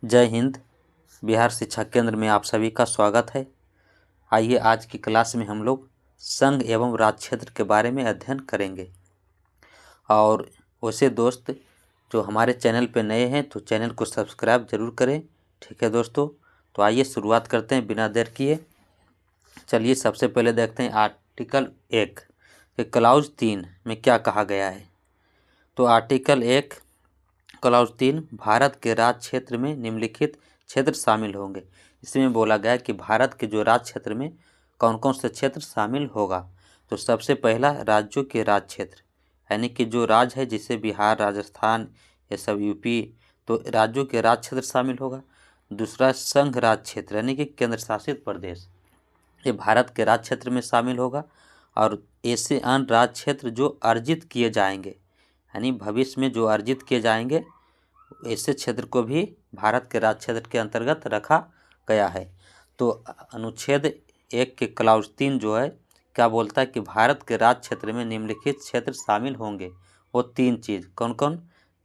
जय हिंद। बिहार शिक्षा केंद्र में आप सभी का स्वागत है। आइए आज की क्लास में हम लोग संघ एवं राज्य क्षेत्र के बारे में अध्ययन करेंगे। और वैसे दोस्त जो हमारे चैनल पर नए हैं तो चैनल को सब्सक्राइब जरूर करें। ठीक है दोस्तों, तो आइए शुरुआत करते हैं बिना देर किए। चलिए सबसे पहले देखते हैं आर्टिकल 1 के क्लाउज 3 में क्या कहा गया है। तो आर्टिकल 1 क्लाउज 3 भारत के राज्य क्षेत्र में निम्नलिखित क्षेत्र शामिल होंगे। इसमें बोला गया कि भारत के जो राज्य क्षेत्र में कौन कौन से क्षेत्र शामिल होगा। तो सबसे पहला राज्यों के राज्य क्षेत्र, यानी कि जो राज्य है जैसे बिहार, राजस्थान, ये सब यूपी, तो राज्यों के राज्य क्षेत्र शामिल होगा। दूसरा संघ राज्य क्षेत्र, यानी कि केंद्र शासित प्रदेश, ये भारत के राज्य क्षेत्र में शामिल होगा। और ऐसे अन्य राज्य क्षेत्र जो अर्जित किए जाएंगे, यानी भविष्य में जो अर्जित किए जाएंगे, ऐसे क्षेत्र को भी भारत के राज्य क्षेत्र के अंतर्गत रखा गया है। तो अनुच्छेद 1 के क्लाउज 3 जो है क्या बोलता है कि भारत के राज्य क्षेत्र में निम्नलिखित क्षेत्र शामिल होंगे। वो 3 चीज़ कौन कौन?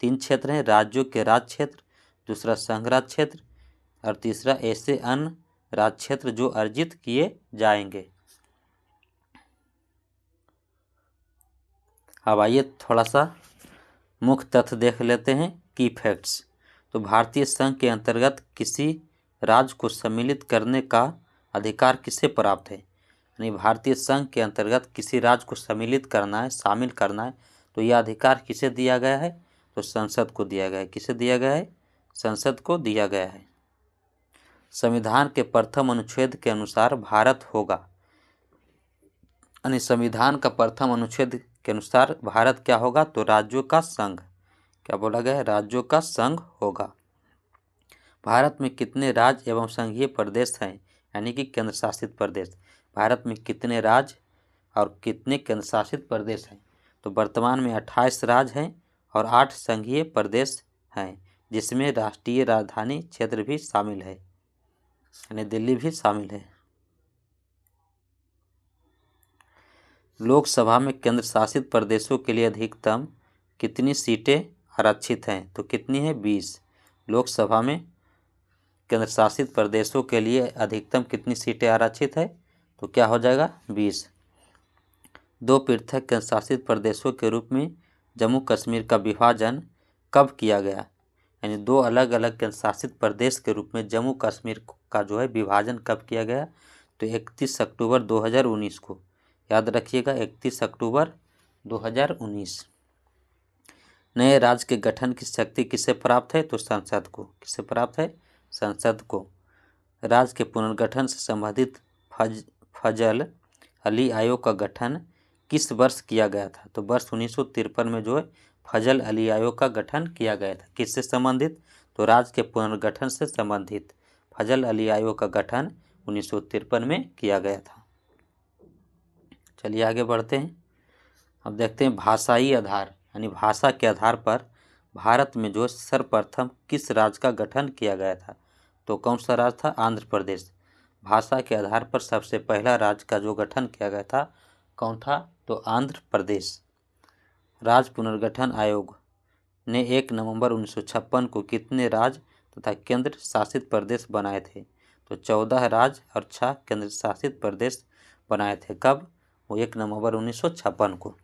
3 क्षेत्र हैं, राज्यों के राज्य क्षेत्र, दूसरा संघ राज्य क्षेत्र और तीसरा ऐसे अन्य राज्य क्षेत्र जो अर्जित किए जाएंगे। अब आइए थोड़ा सा मुख्य तथ्य देख लेते हैं, की फैक्ट्स। तो भारतीय संघ के अंतर्गत किसी राज्य को सम्मिलित करने का अधिकार किसे प्राप्त है? यानी भारतीय संघ के अंतर्गत किसी राज्य को सम्मिलित करना है, शामिल करना है, तो यह अधिकार किसे दिया गया है? तो संसद को दिया गया है। किसे दिया गया है? संसद को दिया गया है। संविधान के प्रथम अनुच्छेद के अनुसार भारत होगा, यानी संविधान का प्रथम अनुच्छेद के अनुसार भारत क्या होगा? तो राज्यों का संघ। क्या बोला गया है? राज्यों का संघ होगा। भारत में कितने राज्य एवं संघीय प्रदेश हैं, यानी कि केंद्र शासित प्रदेश? भारत में कितने राज्य और कितने केंद्र शासित प्रदेश हैं? तो वर्तमान में 28 राज्य हैं और 8 संघीय प्रदेश हैं, जिसमें राष्ट्रीय राजधानी क्षेत्र भी शामिल है, यानी दिल्ली भी शामिल है। लोकसभा में केंद्र शासित प्रदेशों के लिए अधिकतम कितनी सीटें आरक्षित हैं? तो कितनी है? 20। लोकसभा में केंद्र शासित प्रदेशों के लिए अधिकतम कितनी सीटें आरक्षित है? तो क्या हो जाएगा? 20। 2 पृथक केंद्र शासित प्रदेशों के रूप में जम्मू कश्मीर का विभाजन कब किया गया? यानी 2 अलग अलग केंद्र शासित प्रदेश के रूप में जम्मू कश्मीर का जो है विभाजन कब किया गया? तो 31 अक्टूबर 2019 को। याद रखिएगा, 31 अक्टूबर 2019। नए राज्य के गठन की शक्ति किसे प्राप्त है? तो संसद को। किसे प्राप्त है? संसद को। राज्य के पुनर्गठन से संबंधित फजल अली आयोग का गठन किस वर्ष किया गया था? तो वर्ष 1953 में जो है फजल अली आयोग का गठन किया गया था। किससे संबंधित? तो राज्य के पुनर्गठन से संबंधित फजल अली आयोग का गठन 1953 में किया गया था। चलिए आगे बढ़ते हैं। अब देखते हैं भाषाई आधार, यानी भाषा के आधार पर भारत में जो सर्वप्रथम किस राज्य का गठन किया गया था? तो कौन सा राज्य था? आंध्र प्रदेश। भाषा के आधार पर सबसे पहला राज्य का जो गठन किया गया था कौन था? तो आंध्र प्रदेश। राज्य पुनर्गठन आयोग ने 1 नवंबर 1956 को कितने राज्य तथा केंद्र शासित प्रदेश बनाए थे? तो 14 राज्य और 6 केंद्र शासित प्रदेश बनाए थे। कब? वो 1 नवंबर 1956 को।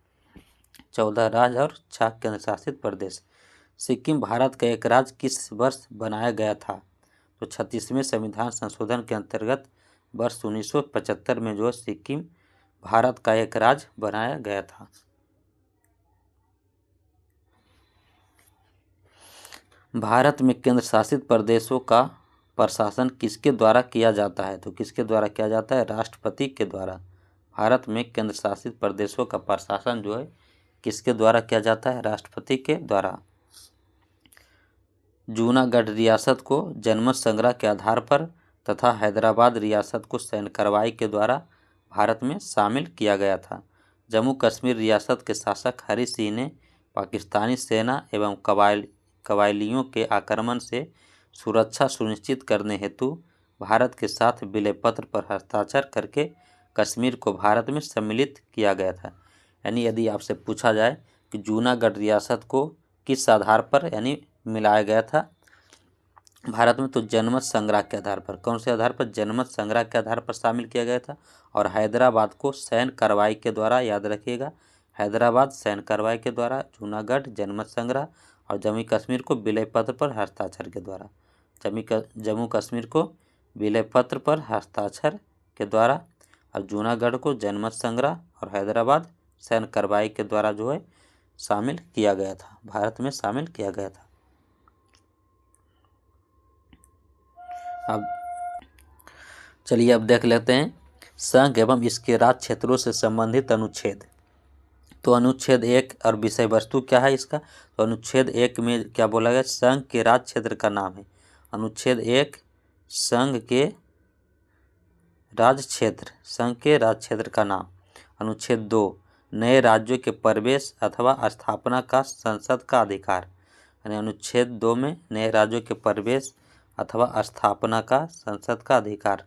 14 राज्य और 6 केंद्र शासित प्रदेश। सिक्किम भारत का एक राज्य किस वर्ष बनाया गया था? तो 36वें संविधान संशोधन के अंतर्गत वर्ष 1975 में जो सिक्किम भारत का एक राज्य बनाया गया था। भारत में केंद्र शासित प्रदेशों का प्रशासन किसके द्वारा किया जाता है? तो किसके द्वारा किया जाता है? राष्ट्रपति के द्वारा। भारत में केंद्र शासित प्रदेशों का प्रशासन जो है किसके द्वारा किया जाता है? राष्ट्रपति के द्वारा। जूनागढ़ रियासत को जनमत संग्रह के आधार पर तथा हैदराबाद रियासत को सैन्य कार्रवाई के द्वारा भारत में शामिल किया गया था। जम्मू कश्मीर रियासत के शासक हरि सिंह ने पाकिस्तानी सेना एवं कबायलियों के आक्रमण से सुरक्षा सुनिश्चित करने हेतु भारत के साथ विलय पत्र पर हस्ताक्षर करके कश्मीर को भारत में सम्मिलित किया गया था। यानी यदि आपसे पूछा जाए कि जूनागढ़ रियासत को किस आधार पर यानी मिलाया गया था, भारत में तो जनमत संग्रह के आधार पर, कौन से आधार पर? जनमत संग्रह के आधार पर शामिल किया गया था। और हैदराबाद को सैन्य कार्रवाई के द्वारा, याद रखिएगा, हैदराबाद सैन्य कार्रवाई के द्वारा, जूनागढ़ जनमत संग्रह, और जम्मू कश्मीर को विलय पत्र पर हस्ताक्षर के द्वारा। जम्मू कश्मीर को विलय पत्र पर हस्ताक्षर के द्वारा, और जूनागढ़ को जनमत संग्रह और हैदराबाद सैन्य कार्रवाई के द्वारा जो है शामिल किया गया था, भारत में शामिल किया गया था। अब चलिए अब देख लेते हैं संघ एवं इसके राज्य क्षेत्रों से संबंधित अनुच्छेद। तो अनुच्छेद 1 और विषय वस्तु क्या है इसका? तो अनुच्छेद 1 में क्या बोला गया? संघ के राज्य क्षेत्र का नाम है। अनुच्छेद 1 संघ के राज्य क्षेत्र, संघ के राज्य क्षेत्र का नाम। अनुच्छेद 2 नए राज्यों के प्रवेश अथवा स्थापना का संसद का अधिकार। यानी अनुच्छेद 2 में नए राज्यों के प्रवेश अथवा स्थापना का संसद का अधिकार।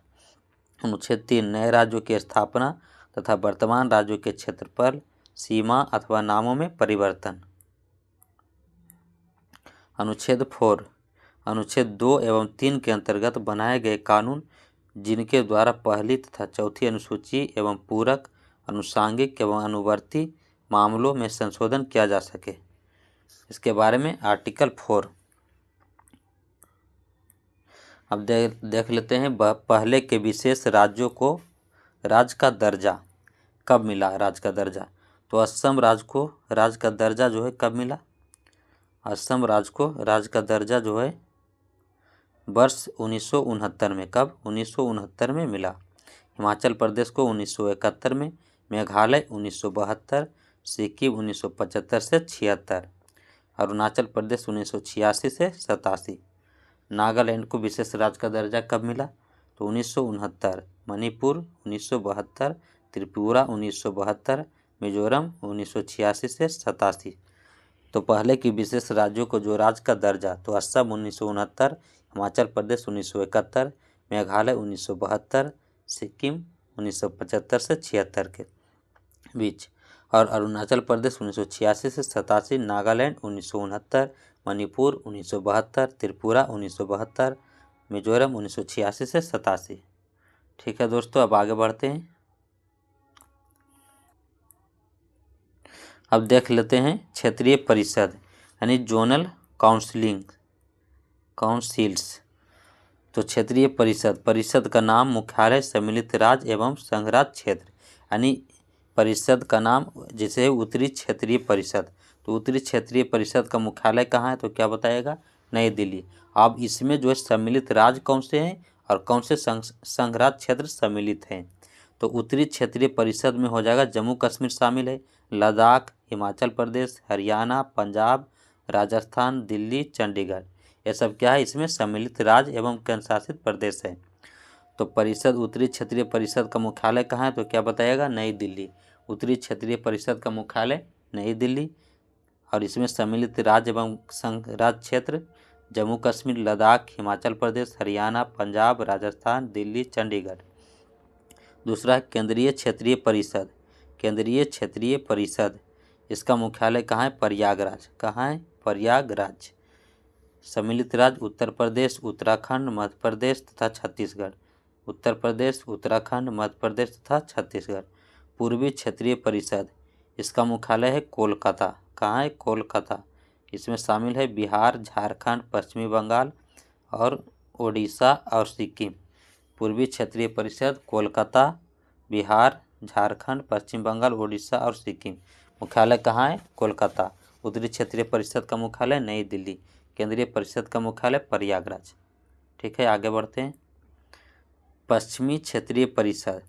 अनुच्छेद 3 नए राज्यों की स्थापना तथा वर्तमान राज्यों के क्षेत्रफल, सीमा अथवा नामों में परिवर्तन। अनुच्छेद 4 अनुच्छेद 2 एवं 3 के अंतर्गत बनाए गए कानून जिनके द्वारा पहली तथा चौथी अनुसूची एवं पूरक, अनुषांगिक एवं अनुवर्ती मामलों में संशोधन किया जा सके, इसके बारे में आर्टिकल 4। अब देख लेते हैं पहले के विशेष राज्यों को राज्य का दर्जा कब मिला? राज्य का दर्जा तो असम राज्य को राज्य का दर्जा जो है कब मिला? असम राज्य को राज्य का दर्जा जो है वर्ष 1969 में। कब? 1969 में मिला। हिमाचल प्रदेश को 1971 में, मेघालय 1972, सिक्किम 1975 से 76, अरुणाचल प्रदेश 1986 से 87। नागालैंड को विशेष राज्य का दर्जा कब मिला? तो 1969, मणिपुर 1972, त्रिपुरा 1972, मिजोरम 1986 से 87। तो पहले की विशेष राज्यों को जो राज्य का दर्जा, तो असम 1969, हिमाचल प्रदेश 1971, मेघालय 1972, सिक्किम 1975 से 76 के बीच, और अरुणाचल प्रदेश 1986 से 87, नागालैंड 1969, मणिपुर 1972, त्रिपुरा 1972, मिजोरम 1986 से 87। ठीक है दोस्तों, अब आगे बढ़ते हैं। अब देख लेते हैं क्षेत्रीय परिषद यानी जोनल काउंसिल्स। तो क्षेत्रीय परिषद का नाम मुख्यालय सम्मिलित राज्य एवं संघराज्य क्षेत्र, यानी परिषद का नाम जैसे उत्तरी क्षेत्रीय परिषद, तो उत्तरी क्षेत्रीय परिषद का मुख्यालय कहाँ है? तो क्या बताएगा? नई दिल्ली। अब इसमें जो है सम्मिलित राज्य कौन से हैं और कौन से संघराज्य क्षेत्र सम्मिलित हैं? तो उत्तरी क्षेत्रीय परिषद में हो जाएगा जम्मू कश्मीर शामिल है, लद्दाख, हिमाचल प्रदेश, हरियाणा, पंजाब, राजस्थान, दिल्ली, चंडीगढ़, ये सब क्या है? इसमें सम्मिलित राज्य एवं केंद्र शासित प्रदेश है। तो परिषद उत्तरी क्षेत्रीय परिषद का मुख्यालय कहाँ है? तो क्या बताएगा? नई दिल्ली। उत्तरी क्षेत्रीय परिषद का मुख्यालय नई दिल्ली, और इसमें सम्मिलित राज्य एवं संघ राज्य क्षेत्र जम्मू कश्मीर, लद्दाख, हिमाचल प्रदेश, हरियाणा, पंजाब, राजस्थान, दिल्ली, चंडीगढ़। दूसरा केंद्रीय क्षेत्रीय परिषद। केंद्रीय क्षेत्रीय परिषद इसका मुख्यालय कहाँ है? प्रयागराज। कहाँ है? प्रयागराज। सम्मिलित राज्य उत्तर प्रदेश, उत्तराखंड, मध्य प्रदेश तथा छत्तीसगढ़। उत्तर प्रदेश, उत्तराखंड, मध्य प्रदेश तथा छत्तीसगढ़। पूर्वी क्षेत्रीय परिषद इसका मुख्यालय है कोलकाता। कहाँ है? कोलकाता। इसमें शामिल है बिहार, झारखंड, पश्चिमी बंगाल और ओडिशा और सिक्किम। पूर्वी क्षेत्रीय परिषद कोलकाता, बिहार, झारखंड, पश्चिम बंगाल, ओडिशा और सिक्किम। मुख्यालय कहाँ है? कोलकाता। उत्तरी क्षेत्रीय परिषद का मुख्यालय नई दिल्ली। केंद्रीय परिषद का मुख्यालय प्रयागराज। ठीक है, आगे बढ़ते हैं। पश्चिमी क्षेत्रीय परिषद।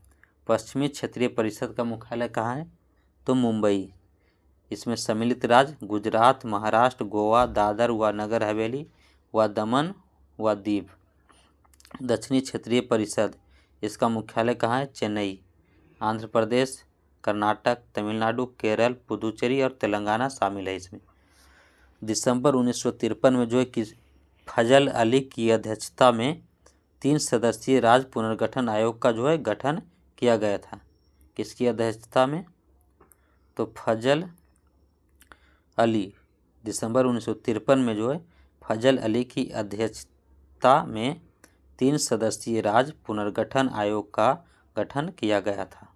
पश्चिमी क्षेत्रीय परिषद का मुख्यालय कहाँ है? तो मुंबई। इसमें सम्मिलित राज्य गुजरात, महाराष्ट्र, गोवा, दादर व नगर हवेली व दमन व दीव। दक्षिणी क्षेत्रीय परिषद इसका मुख्यालय कहाँ है? चेन्नई। आंध्र प्रदेश, कर्नाटक, तमिलनाडु, केरल, पुदुचेरी और तेलंगाना शामिल है इसमें। दिसंबर 1953 में जो है कि फजल अली की अध्यक्षता में 3 सदस्यीय राज्य पुनर्गठन आयोग का जो है गठन किया गया था। किसकी अध्यक्षता में? तो फजल अली, दिसंबर 1953 में जो है फजल अली की अध्यक्षता में 3 सदस्यीय राज्य पुनर्गठन आयोग का गठन किया गया था।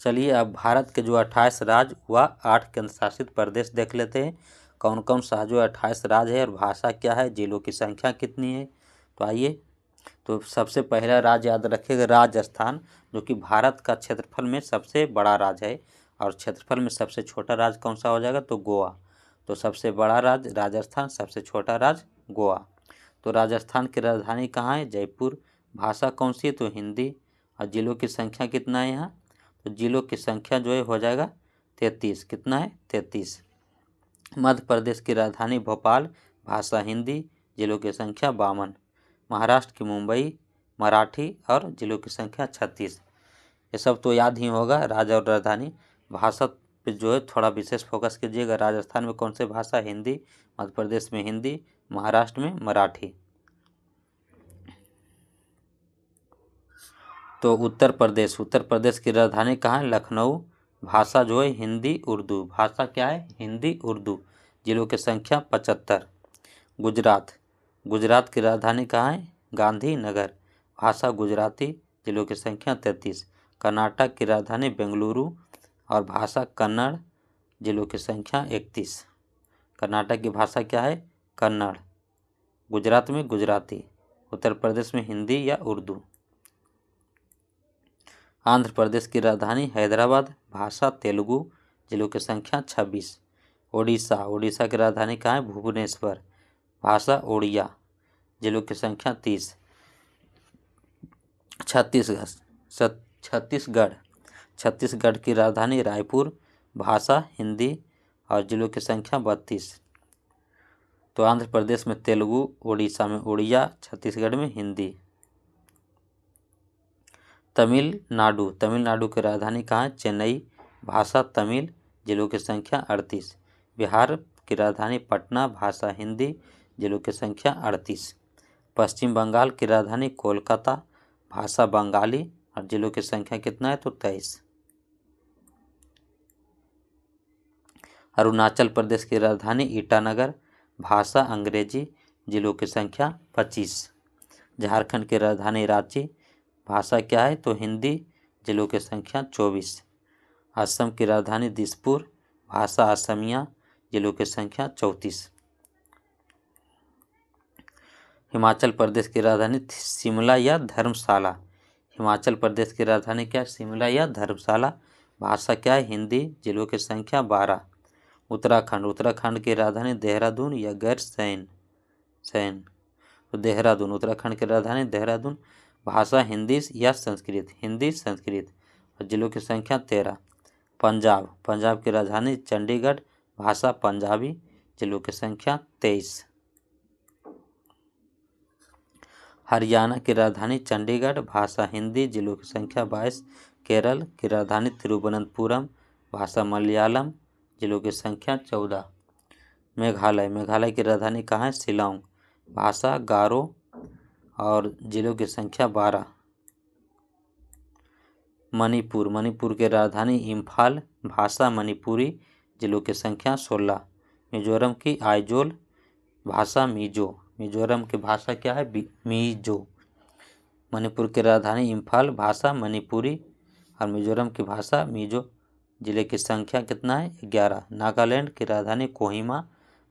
चलिए अब भारत के जो 28 राज्य व 8 केंद्र शासित प्रदेश देख लेते हैं। कौन कौन सा जो 28 राज्य है और भाषा क्या है, जिलों की संख्या कितनी है। तो आइए, तो सबसे पहला राज्य याद रखिएगा राजस्थान, जो कि भारत का क्षेत्रफल में सबसे बड़ा राज्य है। और क्षेत्रफल में सबसे छोटा राज्य कौन सा हो जाएगा, तो गोवा। तो सबसे बड़ा राज्य राजस्थान, सबसे छोटा राज्य गोवा। तो राजस्थान की राजधानी कहाँ है, जयपुर। भाषा कौन सी है, तो हिंदी। और जिलों की संख्या कितना है यहाँ, तो जिलों की संख्या जो है हो जाएगा 33। कितना है, 33। मध्य प्रदेश की राजधानी भोपाल, भाषा हिंदी, जिलों की संख्या 52। महाराष्ट्र की मुंबई, मराठी और जिलों की संख्या 36। ये सब तो याद ही होगा, राज्य और राजधानी। भाषा पे जो है थोड़ा विशेष फोकस कीजिएगा। राजस्थान में कौन सी भाषा, हिंदी। मध्य प्रदेश में हिंदी, महाराष्ट्र में मराठी। तो उत्तर प्रदेश की राजधानी कहाँ है, लखनऊ। भाषा जो है हिंदी उर्दू। भाषा क्या है, हिंदी उर्दू। जिलों की संख्या 75। गुजरात की राजधानी कहाँ है, गांधीनगर। भाषा गुजराती, जिलों की संख्या 33। कर्नाटक की राजधानी बेंगलुरु और भाषा कन्नड़, जिलों की संख्या 31। कर्नाटक की भाषा क्या है, कन्नड़। गुजरात में गुजराती। उत्तर प्रदेश में हिंदी या उर्दू। आंध्र प्रदेश की राजधानी हैदराबाद, भाषा तेलुगु, जिलों की संख्या 26। उड़ीसा की राजधानी कहाँ है, भुवनेश्वर। भाषा उड़िया, जिलों की संख्या 30। छत्तीसगढ़ की राजधानी रायपुर, भाषा हिंदी और जिलों की संख्या 32। तो आंध्र प्रदेश में तेलुगु, उड़ीसा में उड़िया, छत्तीसगढ़ में हिंदी। तमिलनाडु की राजधानी कहाँ है, चेन्नई। भाषा तमिल, जिलों की संख्या 38। बिहार की राजधानी पटना, भाषा हिंदी, जिलों की संख्या 38। पश्चिम बंगाल की राजधानी कोलकाता, भाषा बंगाली और जिलों की संख्या कितना है, तो 23। अरुणाचल प्रदेश की राजधानी ईटानगर, भाषा अंग्रेजी, जिलों की संख्या 25। झारखंड की राजधानी रांची, भाषा क्या है, तो हिंदी, जिलों की संख्या 24। असम की राजधानी दिसपुर, भाषा असमिया, जिलों की संख्या 34। हिमाचल प्रदेश की राजधानी शिमला या धर्मशाला। हिमाचल प्रदेश की राजधानी क्या है, शिमला या धर्मशाला। भाषा क्या है, हिंदी, जिलों की संख्या 12। उत्तराखंड की राजधानी देहरादून या गैरसैंण। तो देहरादून, उत्तराखंड की राजधानी देहरादून। भाषा हिंदी या संस्कृत, हिंदी संस्कृत और जिलों की संख्या 13। पंजाब की राजधानी चंडीगढ़, भाषा पंजाबी, जिलों की संख्या 23। हरियाणा की राजधानी चंडीगढ़, भाषा हिंदी, जिलों की संख्या 22। केरल की राजधानी तिरुवनंतपुरम, भाषा मलयालम, जिलों की संख्या 14। मेघालय की राजधानी कहाँ है, शिलोंग। भाषा गारो और जिलों की संख्या 12। मणिपुर की राजधानी इम्फाल, भाषा मणिपुरी, जिलों की संख्या 16। मिजोरम की आइजोल, भाषा मिजो। मिजोरम की भाषा क्या है, मिजो। मणिपुर की राजधानी इम्फाल, भाषा मणिपुरी और मिजोरम की भाषा मिजो। जिले की संख्या कितना है, 11। नागालैंड की राजधानी कोहिमा,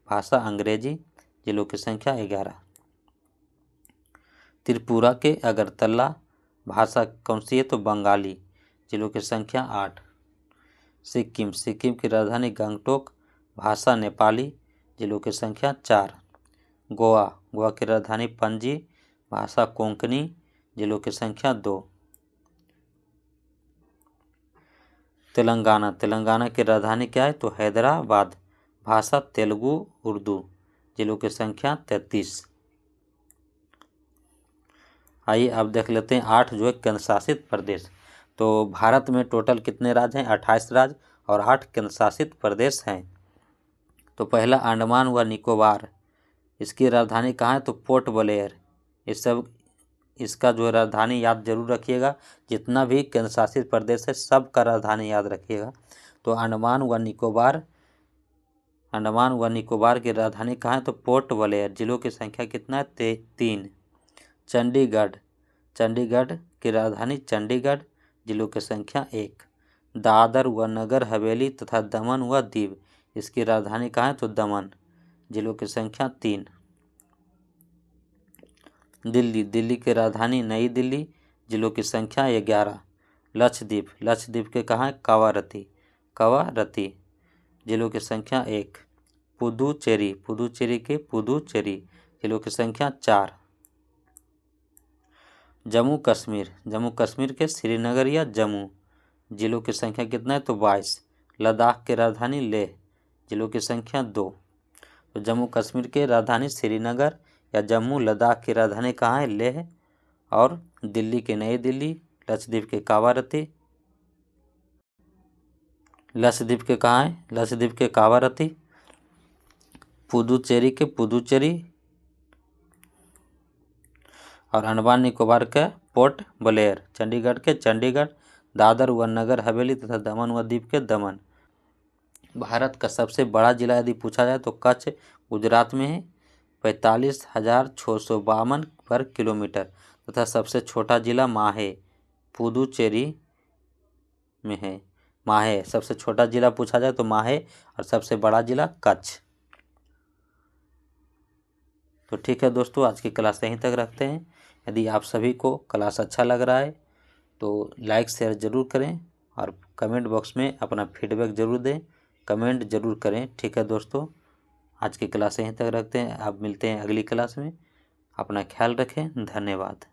भाषा अंग्रेजी, जिलों की संख्या 11। त्रिपुरा के अगरतला, भाषा कौन सी है, तो बंगाली, जिलों की संख्या 8। सिक्किम की राजधानी गंगटोक, भाषा नेपाली, जिलों की संख्या 4। गोवा की राजधानी पणजी, भाषा कोंकणी, जिलों की संख्या 2। तेलंगाना की राजधानी क्या है, तो हैदराबाद, भाषा तेलुगु उर्दू, जिलों की संख्या 33। आइए अब देख लेते हैं 8 जो है केंद्र शासित प्रदेश। तो भारत में टोटल कितने राज्य हैं, 28 राज्य और 8 केंद्र शासित प्रदेश हैं। तो पहला अंडमान व निकोबार, इसकी राजधानी कहाँ है, तो पोर्ट ब्लेयर। इसका जो राजधानी याद जरूर रखिएगा। जितना भी केंद्र शासित प्रदेश है सब का राजधानी याद रखिएगा। तो अंडमान व अंडमान व निकोबार की राजधानी कहाँ है? तो पोर्ट ब्लेयर। जिलों की संख्या कितना है? 3। चंडीगढ़, चंडीगढ़ की राजधानी चंडीगढ़। जिलों की संख्या 1। दादर व नगर हवेली तथा दमन व दीव, इसकी राजधानी कहाँ है? तो दमन। जिलों की संख्या 3। दिल्ली, दिल्ली की राजधानी नई दिल्ली। जिलों की संख्या 11। लक्षद्वीप, लक्षद्वीप के कहाँ है? कवारती, कवारती। जिलों की संख्या 1। पुदुचेरी, पुदुचेरी के पुदुचेरी। जिलों की संख्या 4। जम्मू कश्मीर, जम्मू कश्मीर के श्रीनगर या जम्मू। जिलों की संख्या कितना है? तो 22। लद्दाख की राजधानी लेह। जिलों की संख्या 2। तो जम्मू कश्मीर के राजधानी श्रीनगर या जम्मू, लद्दाख की राजधानी कहाँ है? लेह, और दिल्ली की नई दिल्ली, लक्षद्वीप के कावारती, लक्षद्वीप के कहाँ है? लक्षद्वीप के कावारती, पुदुचेरी के पुदुचेरी, और अंडमान निकोबार के पोर्ट ब्लेयर, चंडीगढ़ के चंडीगढ़, दादर व नगर हवेली तथा दमन व दीव के दमन। भारत का सबसे बड़ा जिला यदि पूछा जाए तो कच्छ गुजरात में है, 45,652 वर्ग किलोमीटर, तथा सबसे छोटा जिला माहे पुदुचेरी में है। माहे सबसे छोटा जिला पूछा जाए तो माहे, और सबसे बड़ा जिला कच्छ। तो ठीक है दोस्तों, आज की क्लास यहीं तक रखते हैं। यदि आप सभी को क्लास अच्छा लग रहा है तो लाइक शेयर ज़रूर करें, और कमेंट बॉक्स में अपना फीडबैक ज़रूर दें, कमेंट ज़रूर करें। ठीक है दोस्तों, आज की क्लास यहीं तक रखते हैं। आप मिलते हैं अगली क्लास में। अपना ख्याल रखें। धन्यवाद।